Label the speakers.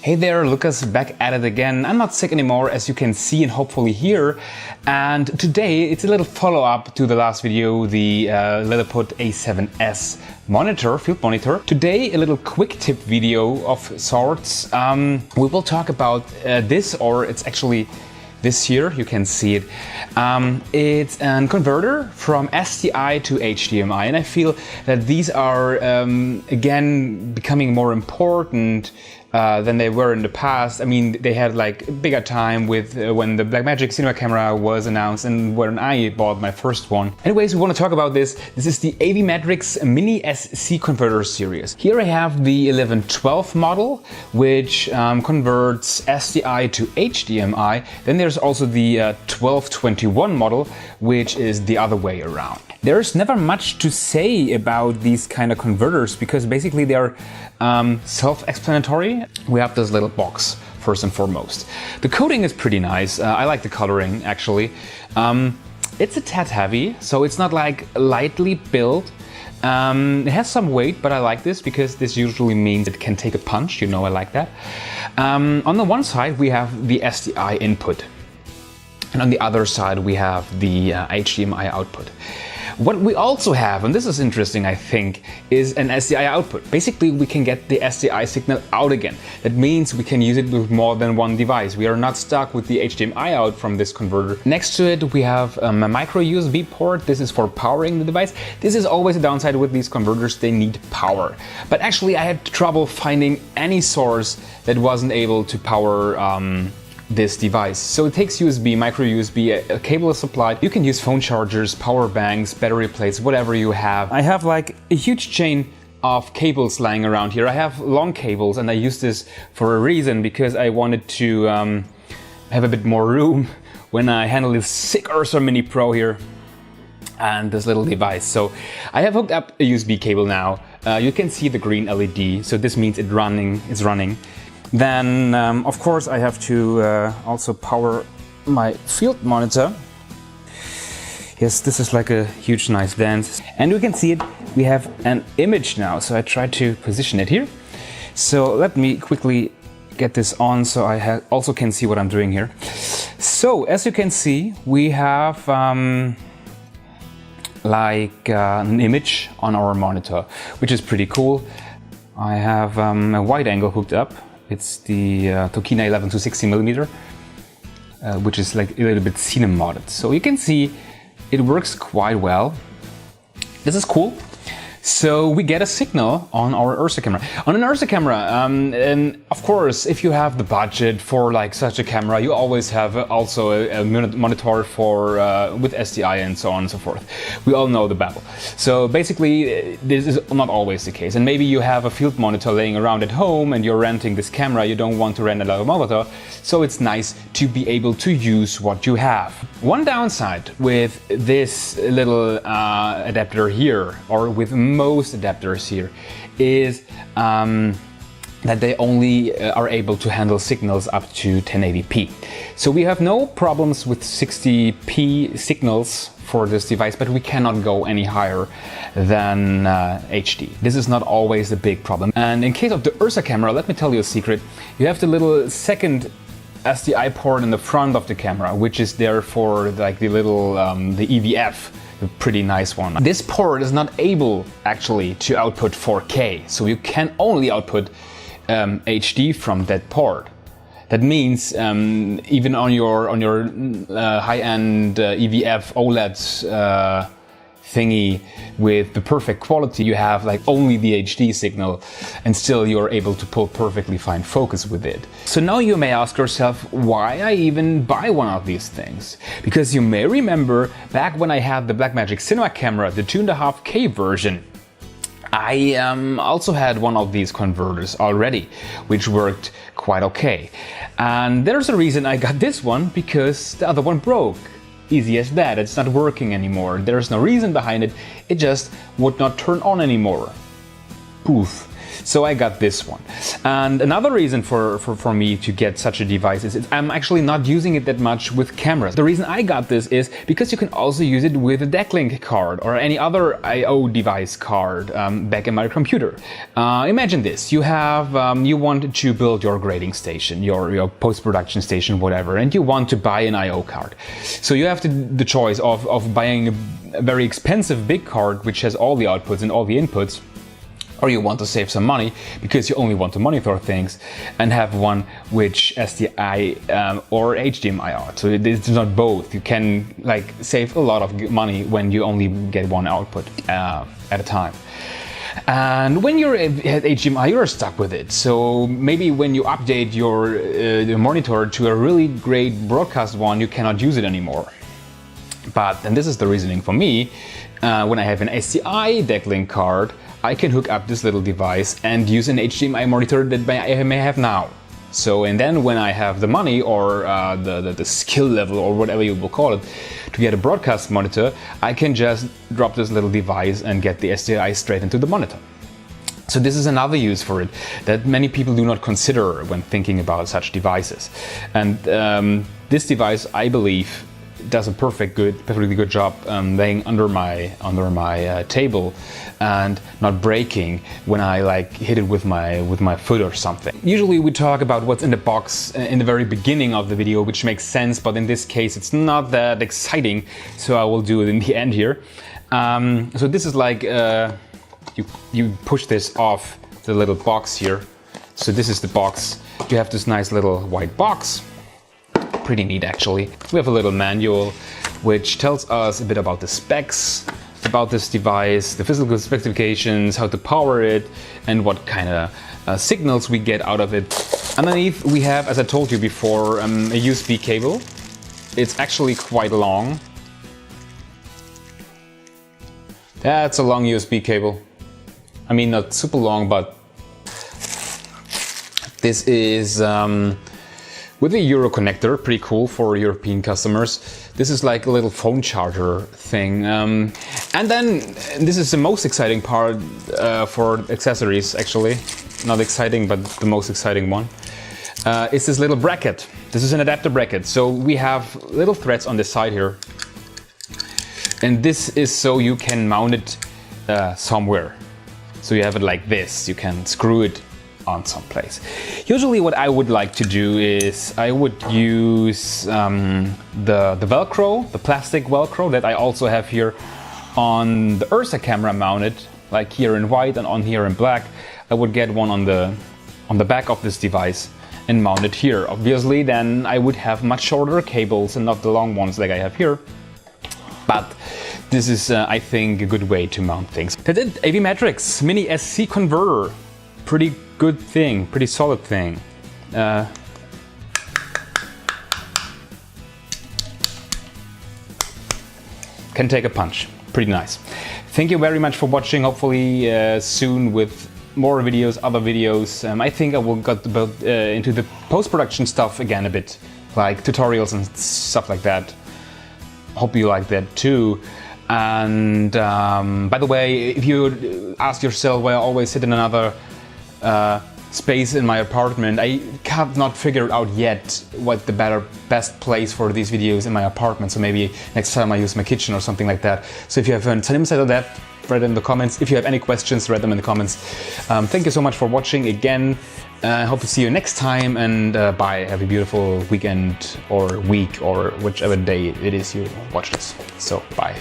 Speaker 1: Hey there, Lucas back at it again. I'm not sick anymore, as you can see and hopefully hear. And today it's a little follow-up to the last video, the Lilliput A7S monitor, field monitor. Today a little quick tip video of sorts. We will talk about this, or it's actually this here, you can see it. It's a converter from SDI to HDMI, and I feel that these are again becoming more important than they were in the past. I mean, they had like bigger time with when the Blackmagic cinema camera was announced and when I bought my first one. Anyways, we want to talk about this. This is the AVMatrix Mini SC converter series. Here I have the 1112 model, which converts SDI to HDMI. Then there's also the 1221 model, which is the other way around. There's never much to say about these kind of converters because basically they're self-explanatory. We have this little box first and foremost. The coating is pretty nice. I like the coloring actually. It's a tad heavy, so it's not like lightly built. It has some weight, but I like this because this usually means it can take a punch. You know, I like that. On the one side we have the SDI input, and on the other side we have the HDMI output. What we also have, and this is interesting I think, is an SDI output. Basically we can get the SDI signal out again. That means we can use it with more than one device. We are not stuck with the HDMI out from this converter. Next to it we have a micro USB port. This is for powering the device. This is always a downside with these converters, they need power. But actually I had trouble finding any source that wasn't able to power this device. So it takes USB, micro USB, a cable is supplied. You can use phone chargers, power banks, battery plates, whatever you have. I have like a huge chain of cables lying around here. I have long cables and I use this for a reason, because I wanted to have a bit more room when I handle this sick Ursa Mini Pro here and this little device. So I have hooked up a USB cable now. You can see the green LED, so this means it's running. Then, of course, I have to also power my field monitor. Yes, this is like a huge, nice dance. And we can see it, we have an image now. So I try to position it here. So let me quickly get this on so I also can see what I'm doing here. So, as you can see, we have an image on our monitor, which is pretty cool. I have a wide angle hooked up. It's the Tokina 11 to 60mm, which is like a little bit cine modded. So you can see it works quite well. This is cool. So we get a signal on our Ursa camera. On an Ursa camera, and of course, if you have the budget for like such a camera, you always have also a monitor for with SDI and so on and so forth. We all know the babble. So basically, this is not always the case. And maybe you have a field monitor laying around at home and you're renting this camera. You don't want to rent another monitor, so it's nice to be able to use what you have. One downside with this little adapter here, or with most adapters here, is that they only are able to handle signals up to 1080p. So we have no problems with 60p signals for this device, but we cannot go any higher than HD. This is not always a big problem. And in case of the Ursa camera, let me tell you a secret. You have the little second SDI port in the front of the camera, which is there for like the little the EVF, a pretty nice one. This port is not able actually to output 4K, so you can only output HD from that port. That means even on your high-end EVF OLED thingy with the perfect quality, you have like only the HD signal, and still you're able to pull perfectly fine focus with it. So now you may ask yourself why I even buy one of these things. Because you may remember back when I had the Blackmagic cinema camera, the 2.5K version, I also had one of these converters already, which worked quite okay. And there's a reason I got this one, because the other one broke. Easy as that, it's not working anymore. There's no reason behind it, it just would not turn on anymore. Poof. So I got this one. And another reason for me to get such a device is I'm actually not using it that much with cameras. The reason I got this is because you can also use it with a DeckLink card or any other I/O device card back in my computer. Imagine this: you have you want to build your grading station, your post-production station, whatever, and you want to buy an I/O card. So you have the choice of buying a very expensive big card which has all the outputs and all the inputs, or you want to save some money because you only want to monitor things and have one which SDI or HDMI out. So it's not both. You can like save a lot of money when you only get one output at a time. And when you're at HDMI, you're stuck with it. So maybe when you update your monitor to a really great broadcast one, you cannot use it anymore. But, and this is the reasoning for me, when I have an SDI DeckLink card, I can hook up this little device and use an HDMI monitor that I may have now. So, and then when I have the money or the skill level or whatever you will call it to get a broadcast monitor, I can just drop this little device and get the SDI straight into the monitor. So this is another use for it that many people do not consider when thinking about such devices. And this device, I believe, does a perfectly good job laying under my table and not breaking when I like hit it with my foot or something. Usually we talk about what's in the box in the very beginning of the video, which makes sense, but in this case it's not that exciting, so I will do it in the end here. So this is like you push this off the little box here. So this is the box. You have this nice little white box. Pretty neat actually. We have a little manual which tells us a bit about the specs about this device, the physical specifications, how to power it, and what kind of signals we get out of it. Underneath we have, as I told you before, a USB cable. It's actually quite long. That's a long USB cable. I mean, not super long, but this is with a Euro connector, pretty cool for European customers. This is like a little phone charger thing. And then this is the most exciting part for accessories, actually. Not exciting, but the most exciting one. It's this little bracket. This is an adapter bracket. So we have little threads on the side here. And this is so you can mount it somewhere. So you have it like this. You can screw it on some place. Usually what I would like to do is I would use the Velcro, the plastic Velcro that I also have here on the Ursa camera mounted, like here in white and on here in black. I would get one on the back of this device and mount it here. Obviously then I would have much shorter cables and not the long ones like I have here. But this is, I think, a good way to mount things. That's it, AVMatrix Mini SC converter. Pretty good thing, pretty solid thing. Can take a punch, pretty nice. Thank you very much for watching. Hopefully soon with more videos, other videos. I think I will get into the post-production stuff again a bit, like tutorials and stuff like that. Hope you like that too. And by the way, if you ask yourself why I always sit in another space in my apartment, I have not figured out yet what the best place for these videos in my apartment. So maybe next time I use my kitchen or something like that. So if you have some insight on that, write it in the comments. If you have any questions, write them in the comments. Thank you so much for watching again. I hope to see you next time, and bye. Have a beautiful weekend or week or whichever day it is you watch this. So bye.